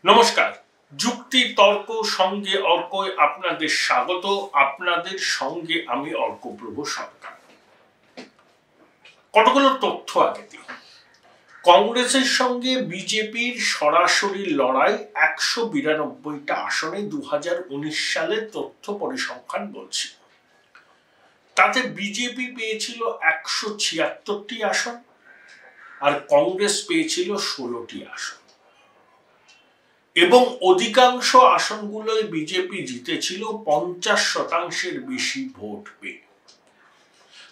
নমস্কার, যুক্তি তর্ক সঙ্গে অর্কয় আপনাদের স্বাগত। আপনাদের সঙ্গে আমি অর্কপ্রভ সরকার। কতগুলো তথ্য আগে দিই। কংগ্রেসের সঙ্গে বিজেপির সরাসরি লড়াই ১৯২টা আসনে ২০১৯ সালে তথ্য পরিসংখ্যান বলছি। তাতে বিজেপি পেয়েছিল ১৭৬টি আসন আর কংগ্রেস পেয়েছিল ১৬টি আসন, এবং অধিকাংশ আসনগুলোয় বিজেপি জিতেছিল ৫০% বেশি ভোট পেয়ে।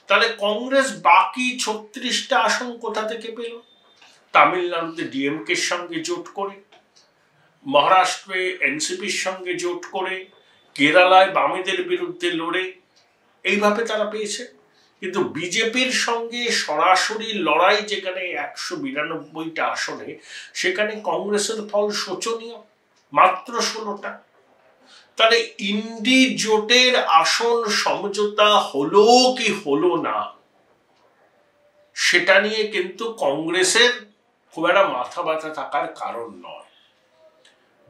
তাহলে কংগ্রেস বাকি ৩৬টা আসন কোথা থেকে পেল? তামিলনাড়ুতে ডিএমকের সঙ্গে জোট করে, মহারাষ্ট্রে এনসিপির সঙ্গে জোট করে, কেরালায় বামেদের বিরুদ্ধে লড়ে, এইভাবে তারা পেয়েছে। কিন্তু বিজেপির সঙ্গে সরাসরি লড়াই যেখানে ১৯২টা আসনে, সেখানে কংগ্রেসের ফল শোচনীয়, মাত্র ১৬টা। তাহলে ইন্ডি জোটের আসন সমঝোতা হলো কি হলো না, সেটা নিয়ে কিন্তু কংগ্রেসের খুব একটা মাথা ব্যথা থাকার কারণ নয়।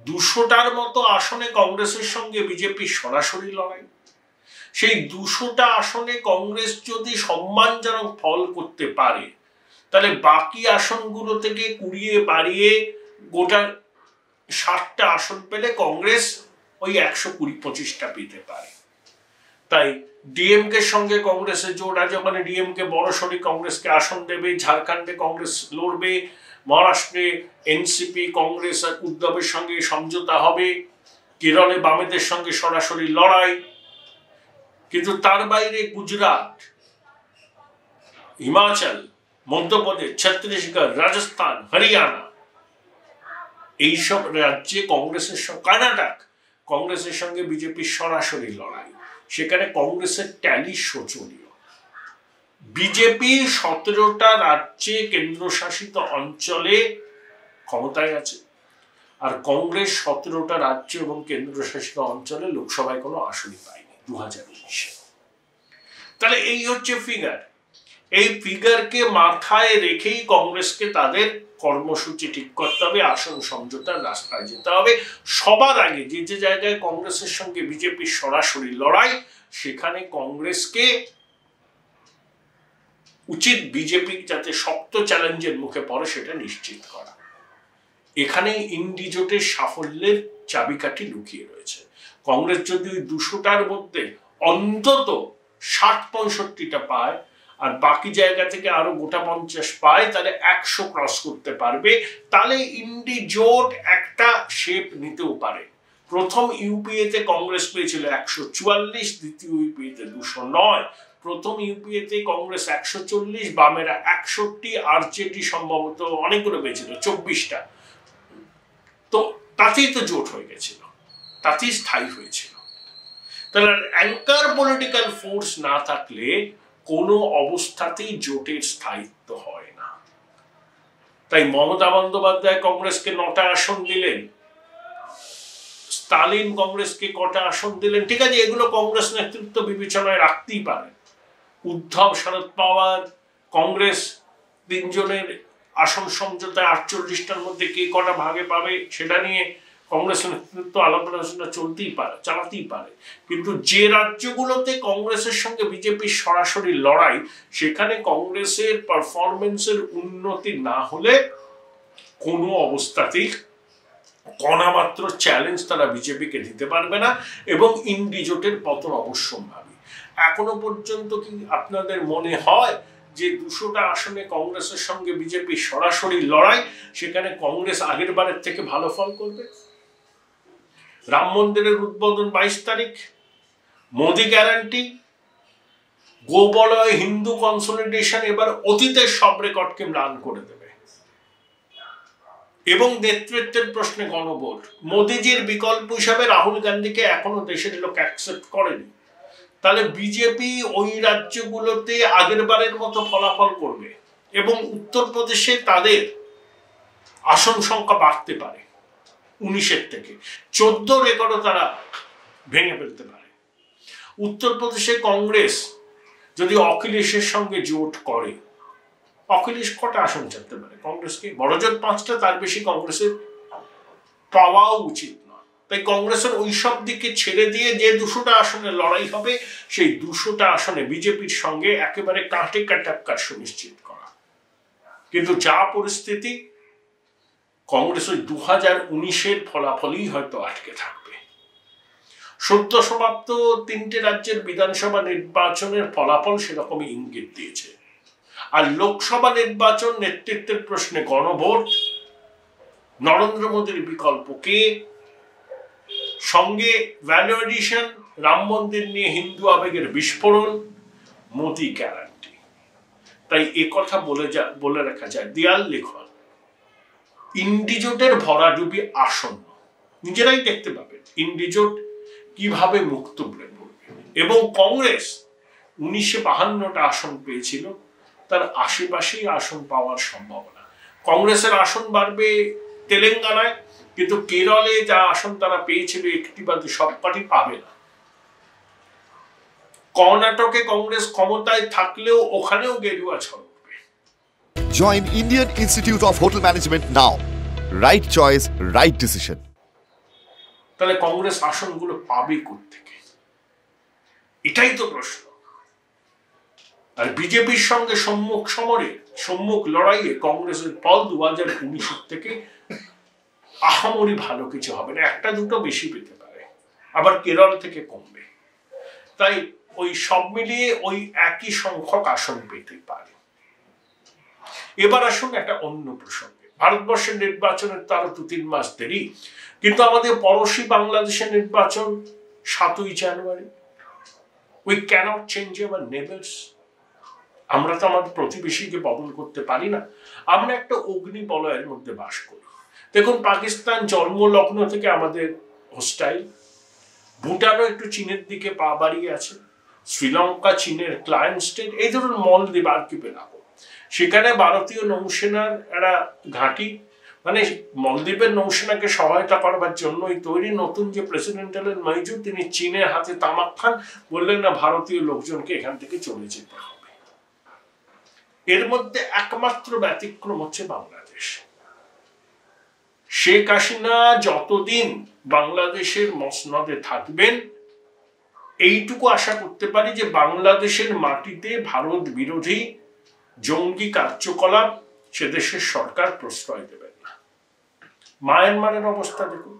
২০০টার মতো আসনে কংগ্রেসের সঙ্গে বিজেপির সরাসরি লড়াই। সেই ২০০টা আসনে কংগ্রেস যদি সম্মানজনক ফল করতে পারে, তাহলে বাকি আসনগুলো থেকে কুড়িয়ে বাড়িয়ে গোটা ৬০টা আসন পেলে কংগ্রেস ওই ১২০-২৫টা পেতে পারে। তাই ডিএমকে সঙ্গে কংগ্রেসের জোট আছে, ওখানে ডিএমকে বড়সড়ি কংগ্রেসকে আসন দেবে। ঝাড়খণ্ডে কংগ্রেস লড়বে, মহারাষ্ট্রে এনসিপি কংগ্রেস আর উদ্ধবের সঙ্গে সমঝোতা হবে, কেরলে বামেদের সঙ্গে সরাসরি লড়াই। কিন্তু তার বাইরে গুজরাট, হিমাচল, মধ্যপ্রদেশ, ছত্তিশগড়, রাজস্থান, হরিয়ানা, এইসব রাজ্যে কংগ্রেসের সঙ্গে, কর্ণাটক, কংগ্রেসের সঙ্গে বিজেপির সরাসরি লড়াই। সেখানে কংগ্রেসের ট্যালি শোচনীয়। বিজেপি ১৭টা রাজ্যে কেন্দ্রশাসিত অঞ্চলে ক্ষমতায় আছে, আর কংগ্রেস ১৭টা রাজ্য এবং কেন্দ্রশাসিত অঞ্চলে লোকসভায় কোনো আসনই পায়নি ২০১৯-এ। তাহলে এই হচ্ছে ফিগার। এই ফিগারকে মাথায় রেখেই কংগ্রেসকে তাদের কর্মসূচি ঠিক করতে হবে, আসন সমঝোতার রাস্তায় যেতে হবে। সবার আগে যে যে জায়গায় কংগ্রেসের সঙ্গে বিজেপির সরাসরি লড়াই, সেখানে কংগ্রেসকে উচিত বিজেপি যাতে শক্ত চ্যালেঞ্জের মুখে পড়ে সেটা নিশ্চিত করা। এখানে ইন্ডি জোটের সাফল্যের চাবিকাঠি লুকিয়ে রয়েছে। কংগ্রেস যদি ওই ২০০টার মধ্যে অন্তত ৬০-৬৫টা পায় আর বাকি জায়গা থেকে আরো গোটা ৫০ পায়, তাহলে ১০০ ক্রস করতে পারবে। তাহলে ইন্ডি জোট একটা শেপ নিতেও পারে। প্রথম ইউপিএতে কংগ্রেস পেয়েছিল ১৪৪, দ্বিতীয় ইউপিএতে ২০৯, প্রথম ইউপিএতে কংগ্রেস ১৪০, বামেরা ৬১, আরজেডি সম্ভবত অনেকগুলো পেয়েছিল ২৪টা। তো তাতেই তো জোট হয়ে গেছিল, তাতেই স্থায়ী হয়েছিল। তাহলে অ্যাঙ্কার পলিটিক্যাল ফোর্স না থাকলে কোনো অবস্থাতেই জোটের স্থায়িত্ব হয় না। তাই মমতা বন্দ্যোপাধ্যায় কংগ্রেসকে ৯টা আসন দিলেন, স্টালিন কংগ্রেসকে কটা আসন দিলেন, ঠিক আছে, এগুলো কংগ্রেস নেতৃত্ব বিবেচনায় রাখতেই পারে। উদ্ধব, শরদ পাওয়ার, কংগ্রেস তিনজনের আসন সমঝোতায় ৪৮টার মধ্যে কে কটা ভাগে পাবে সেটা নিয়ে কংগ্রেস নেতৃত্ব আলাপ আলোচনা চালাতেই পারে। কিন্তু যে রাজ্যগুলোতে কংগ্রেসের সঙ্গে বিজেপির সরাসরি লড়াই, সেখানে কংগ্রেসের পারফরমেন্সের উন্নতি না হলে কোনো অবস্থাতেই কণামাত্র চ্যালেঞ্জ তারা বিজেপিকে দিতে পারবে না, এবং ইন্ডি জোটের পতন অবশ্যম্ভাবী। এখনো পর্যন্ত কি আপনাদের মনে হয় যে ২০০টা আসনে কংগ্রেসের সঙ্গে বিজেপি সরাসরি লড়াই, সেখানে কংগ্রেস আগের বারের থেকে ভালো ফল করবে? রাম মন্দিরের উদ্বোধন ২২ তারিখ, মোদি গ্যারান্টি, গোবলয় হিন্দু কনসলিডেশন এবার অতীতের সব রেকর্ডকে ম্লান করে দেবে, এবং নেতৃত্বের প্রশ্নে গণভোট। মোদিজির বিকল্প হিসাবে রাহুল গান্ধীকে এখনো দেশের লোক অ্যাকসেপ্ট করেনি। তাহলে বিজেপি ওই রাজ্যগুলোতে আগের বারের মতো ফলাফল করবে, এবং উত্তরপ্রদেশে তাদের আসন সংখ্যা বাড়তে পারে ১৯-এর থেকে ১৪ রেকর্ডও তারা ভেঙে ফেলতে পারে। উত্তরপ্রদেশে কংগ্রেস যদি অখিলেশের সঙ্গে জোট করে, অখিলেশ কটা আসন চাইতে পারে কংগ্রেসকে? বড়জোট ৫টা, তার বেশি কংগ্রেসের পাওয়াও উচিত নয়। তাই কংগ্রেসের ওইসব দিকে ছেড়ে দিয়ে যে 200টা আসনে লড়াই হবে, সেই 200টা আসনে বিজেপির সঙ্গে একেবারে কাঁটে কাটাক্কার সুনিশ্চিত করা। কিন্তু যা পরিস্থিতি, কংগ্রেস ওই 2019-এর ফলাফলই হয়তো আটকে থাকবে। সদ্য সমাপ্ত 3টে রাজ্যের বিধানসভা নির্বাচনের ফলাফল সেরকমই ইঙ্গিত দিয়েছে। আর লোকসভা নির্বাচন নেতৃত্বের প্রশ্নে গণভোট, নরেন্দ্র মোদীর বিকল্প কে, সঙ্গে ভ্যালু এডিশন, রাম মন্দির নিয়ে হিন্দু আবেগের বিস্ফোরণ, মোদী গ্যারান্টি। তাই এ কথা বলে রাখা যায়, দেয়াল লিখন, ইন্ডিজোটের ভরাডুবি আসন্ন। নিজেরাই দেখতে পাবেন ইন্ডিজোট কিভাবে মুখ তুবড়ে পড়বে। এবং কংগ্রেস 1952টা আসন পেয়েছিল, তার আশেপাশেই আসন পাওয়ার সম্ভাবনা। কংগ্রেসের আসন বাড়বে তেলেঙ্গানায়, কিন্তু কেরলে যা আসন তারা পেয়েছিল একটি বাদে সব পার্টি পাবে না। কর্ণাটকে কংগ্রেস ক্ষমতায় থাকলেও ওখানেও গেরুয়া ছড়বে। Join Indian Institute of Hotel Management now. Right choice, right decision. তাহলে কংগ্রেস আসনগুলো পাবে কোত্থেকে? এটাই তো প্রশ্ন। আর বিজেপির সঙ্গে সম্মুখ লড়াইয়ে কংগ্রেসের ফল 2019 থেকে আহামরি ভালো কিছু হবে না, একটা দুটো বেশি পেতে পারে, আবার কেরল থেকে কমবে। তাই ওই সব মিলিয়ে ওই একই সংখ্যক আসন পেতে পারে। এবার আসুন একটা অন্য প্রসঙ্গে। ভারতবর্ষের নির্বাচনের তো আরো 2-3 মাস দেরি, কিন্তু আমাদের পড়োশী বাংলাদেশের নির্বাচন 7ই জানুয়ারি। We can't change our neighbours. আমরা তো আমাদের প্রতিবেশীকে বদল করতে পারি না। আমরা একটা অগ্নি বলয়ের মধ্যে বাস করি। দেখুন, পাকিস্তান জন্মলগ্ন থেকে আমাদের হোস্টাইল, ভুটানও একটু চীনের দিকে পা বাড়িয়ে আছে, শ্রীলঙ্কা চীনের ক্লায়েন্ট স্টেট, এই ধরুন মলদ্বীপ আর কি পেলাবো, সেখানে ভারতীয় নৌসেনার একটা ঘাঁটি, মানে মলদ্বীপের নৌসেনাকে সহায়তা করবার জন্যই তৈরি। নতুন যে প্রেসিডেন্ট এলেন মাইজু, তিনি চীনের হাতে তামাক খান, বললেন না ভারতীয় লোকজনকে এখান থেকে চলে যেতে হবে। এর মধ্যে একমাত্র ব্যতিক্রম হচ্ছে বাংলাদেশ। শেখ হাসিনা যতদিন বাংলাদেশের মসনদে থাকবেন, এইটুকু আশা করতে পারি যে বাংলাদেশের মাটিতে ভারত বিরোধী জঙ্গি কার্যকলাপ সে দেশের সরকার প্রশ্রয় দেবেন না। মায়ানমারের অবস্থা দেখুন,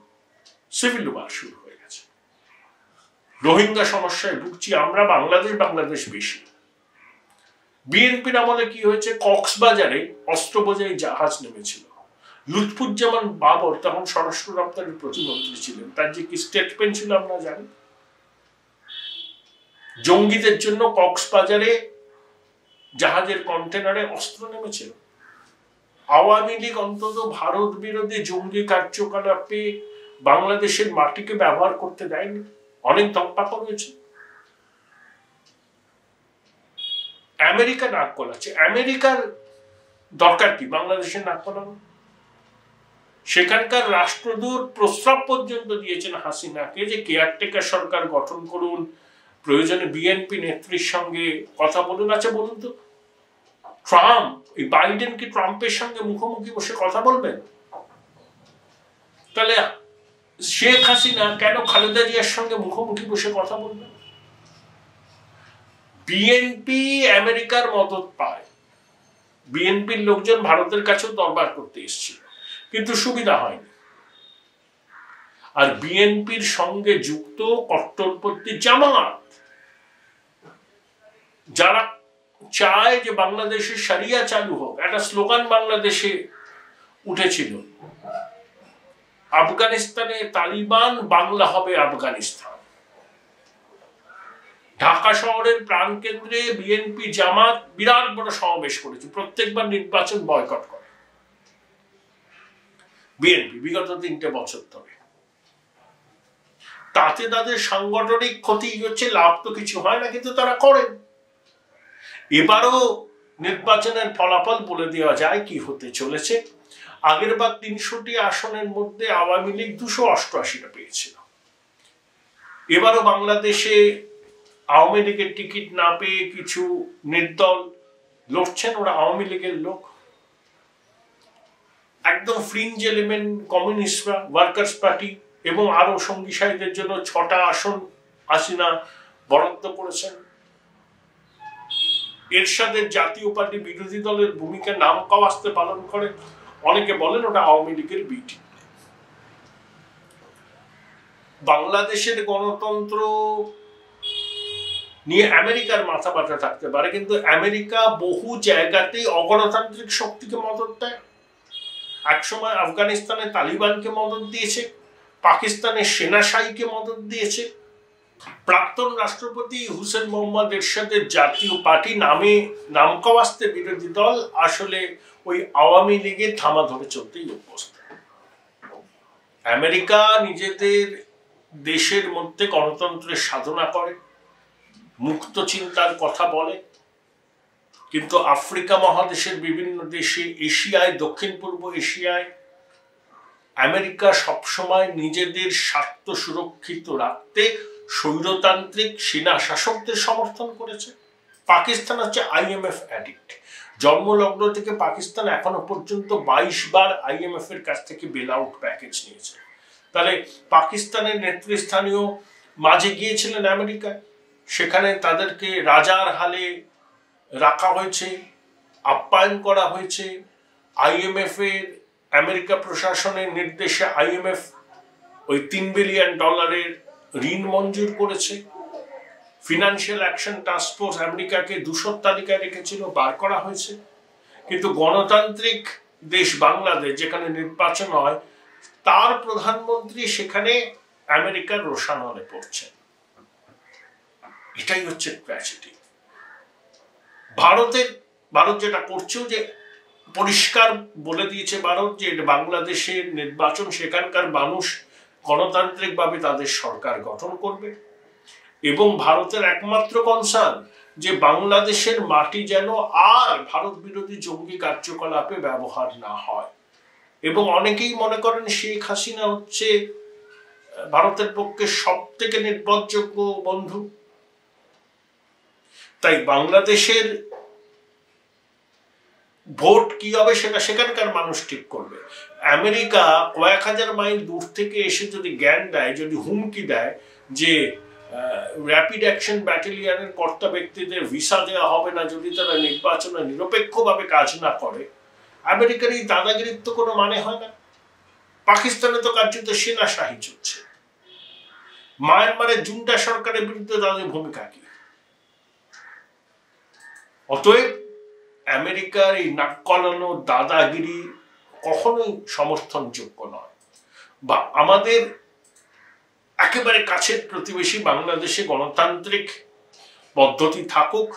সিভিল ওয়ার শুরু হয়ে গেছে। রোহিঙ্গা সমস্যায় ভুগছি আমরা, বাংলাদেশ বেশি। বিএনপির আমলে কি হয়েছে, কক্সবাজারে অস্ত্র বোঝাই জাহাজ নেমেছিল। লুৎফুজ্জামান বাবর তখন স্বরাষ্ট্র দপ্তরের প্রতিমন্ত্রী ছিলেন, তার যে কি স্টেটমেন্ট ছিল আমরা জানি। জঙ্গিদের জন্য কক্সবাজারে জাহাজের কন্টেনারে অস্ত্র নেমেছিল। আওয়ামী লীগ অন্তত ভারত বিরোধী জঙ্গি কার্যকলাপে বাংলাদেশের মাটিকে ব্যবহার করতে দেয়নি, অনেক তপ্পা করেছে। আমেরিকা নাক গলাচ্ছে। আমেরিকার দরকার কি বাংলাদেশের নাক গলানো? সেখানকার রাষ্ট্রদূত প্রস্তাব পর্যন্ত দিয়েছেন হাসিনাকে যে কেয়ারটেকার সরকার গঠন করুন, প্রয়োজনে বিএনপি নেত্রীর সঙ্গে কথা বলুন। আচ্ছা বলুন তো, ট্রাম্প, এই বাইডেন কি ট্রাম্পের সঙ্গে মুখোমুখি বসে কথা বলবেন? তাহলে শেখ হাসিনা কেন খালেদা জিয়ার সঙ্গে মুখোমুখি বসে কথা বলবেন? বিএনপি আমেরিকার মদত পায়। বিএনপির লোকজন ভারতের কাছেও দরবার করতে এসেছিল, কিন্তু সুবিধা হয়নি। আর বিএনপির সঙ্গে যুক্ত কট্টরপন্থী জামাত, যারা চায় যে বাংলাদেশে শরিয়া চালু হোক, একটা স্লোগান বাংলাদেশে উঠেছিল, আফগানিস্তানে তালিবান, বাংলা হবে আফগানিস্তান। ঢাকা শহরের প্রাণকেন্দ্রে বিএনপি জামাত বিরাট বড় সমাবেশ করেছে, প্রত্যেকবার নির্বাচন বয়কট করে বিএনপি বিগত 3টে বছর ধরে। তাতে তাদের সাংগঠনিক ক্ষতি হচ্ছে, লাভ তো কিছু হয় না, কিন্তু তারা করেন। এবারও নির্বাচনের ফলাফল বলে দেওয়া যায় কি হতে চলেছে। আগের বার 300টি আসনের মধ্যে আওয়ামী লীগ 288টা পেয়েছিল। এবারও বাংলাদেশে আওয়ামী লীগের টিকিট না পেয়ে কিছু নির্দল লড়ছেন, ওরা আওয়ামী লীগের লোক। একদম ফ্রিঞ্জ এলিমেন্ট কমিউনিস্টরা, ওয়ার্কার্স পার্টি এবং আরো সঙ্গী সাথীদের জন্য 6টা আসন হাসিনা বরাদ্দ করেছেন। এরশাদের জাতীয় পার্টি বিরোধী দলের ভূমিকা নাম কাওয়াস্তে পালন করে। অনেকে বলেন ওটা আওয়ামী লীগের বিটি। বাংলাদেশের গণতন্ত্র নিয়ে আমেরিকার মাথা ব্যথা থাকতে পারে, কিন্তু আমেরিকা বহু জায়গাতেই অগণতান্ত্রিক শক্তিকে মদত দেয়। একসময় আফগানিস্তানে তালিবানকে মদত দিয়েছে, পাকিস্তানের সেনাশাহীকে মদত দিয়েছে। প্রাক্তন রাষ্ট্রপতি হুসেন মোহাম্মদ এরশাদের জাতীয় পার্টি নাম কাওয়াস্তে বিরোধী দল আসলে ওই আওয়ামী লীগের থামা ধরে চলতেই অভ্যস্ত। আমেরিকা নিজেদের দেশের মধ্যে গণতন্ত্রের সাধনা করে, মুক্ত চিন্তার কথা বলে, কিন্তু আফ্রিকা মহাদেশের বিভিন্ন দেশে, এশিয়ায়, দক্ষিণ পূর্ব এশিয়ায় আমেরিকা সবসময় নিজেদের স্বার্থ সুরক্ষিত রাখতে স্বৈরতান্ত্রিক সেনা শাসকদের সমর্থন করেছে। পাকিস্তান হচ্ছে IMF অ্যাডিক্ট। জন্মলগ্ন থেকে পাকিস্তান এখনো পর্যন্ত 22 বার IMF এর কাছ থেকে বেল আউট প্যাকেজ নিয়েছে। তাহলে পাকিস্তানের নেতৃস্থানীয় মাঝে গিয়েছিলেন আমেরিকা, সেখানে তাদেরকে রাজার হালে রাখা হয়েছে, আপ্যায়ন করা হয়েছে। IMF এর আমেরিকা প্রশাসনের নির্দেশে IMF ওই $3 বিলিয়ন ঋণ মঞ্জুর করেছে। ফিনান্সিয়াল অ্যাকশন টাস্ক ফোর্স আমেরিকাকে দূষর তালিকায় রেখেছিল, বার করা হয়েছে। কিন্তু গণতান্ত্রিক দেশ বাংলাদেশ, যেখানে নির্বাচন হয়, তার প্রধানমন্ত্রী সেখানে আমেরিকার রোশানলে পড়ছেন। এটাই হচ্ছে ট্র্যাজেডি। ভারত যেটা করছেও, যে পরিষ্কার বলে দিয়েছে ভারত যে বাংলাদেশের নির্বাচন, সেখানকার মানুষ গণতান্ত্রিকভাবে তাদের সরকার গঠন করবে, এবং ভারতের একমাত্র কনসার্ন যে বাংলাদেশের মাটি যেন আর ভারত বিরোধী জঙ্গি কার্যকলাপে ব্যবহার না হয়। এবং অনেকেই মনে করেন শেখ হাসিনা হচ্ছে ভারতের পক্ষে সব থেকে নির্ভরযোগ্য বন্ধু। তাই বাংলাদেশের ভোট কি হবে সেটা সেখানকার মানুষ ঠিক করবে। আমেরিকা কয়েক হাজার মাইল দূর থেকে এসে যদি জ্ঞান দেয়, যদি হুমকি দেয় যে র্যাপিড অ্যাকশন ব্যাটালিয়নের কর্তা ব্যক্তিদের ভিসা দেওয়া হবে না যদি তারা নির্বাচনে নিরপেক্ষভাবে কাজ না করে, আমেরিকার এই দাদাগিরির তো কোনো মানে হয় না। পাকিস্তানে তো কার্যত সেনাশাহী চলছে। মায়ানমারের জুন্টা সরকারের বিরুদ্ধে তাদের ভূমিকা কি? অতএব আমেরিকার এই নাক কলানো দাদাগিরি কখনোই সমর্থনযোগ্য নয়। বা আমাদের একেবারে কাছের প্রতিবেশী বাংলাদেশে গণতান্ত্রিক পদ্ধতি থাকুক,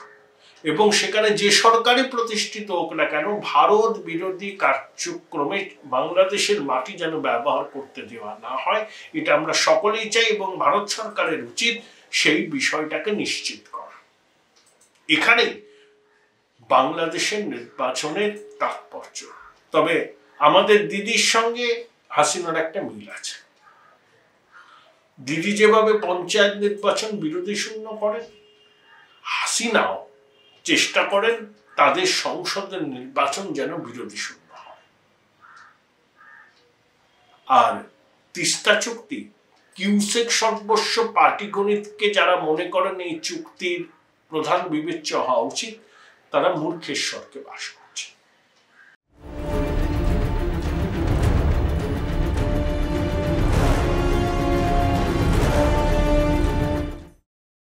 এবং সেখানে যে সরকারই প্রতিষ্ঠিত হোক না কেন, ভারত বিরোধী কার্যক্রমে বাংলাদেশের মাটি যেন ব্যবহার করতে দেওয়া না হয়, এটা আমরা সকলেই চাই, এবং ভারত সরকারের উচিত সেই বিষয়টাকে নিশ্চিত করা। এখানেই বাংলাদেশের নির্বাচনের তাৎপর্য। তবে আমাদের দিদির সঙ্গে হাসিনার একটা মিল আছে। দিদি যেভাবে পঞ্চায়েত নির্বাচন বিরোধী শূন্য করেন, হাসিনাও চেষ্টা করেন তাদের সংসদের নির্বাচন যেন বিরোধী শূন্য হয়। আর তিস্তা চুক্তি, কিউসেক সর্বস্ব পার্টি গণিতকে যারা মনে করেন এই চুক্তির প্রধান বিবেচ্য হওয়া উচিত, তারা মূর্খেশ্বরকে বাস করে।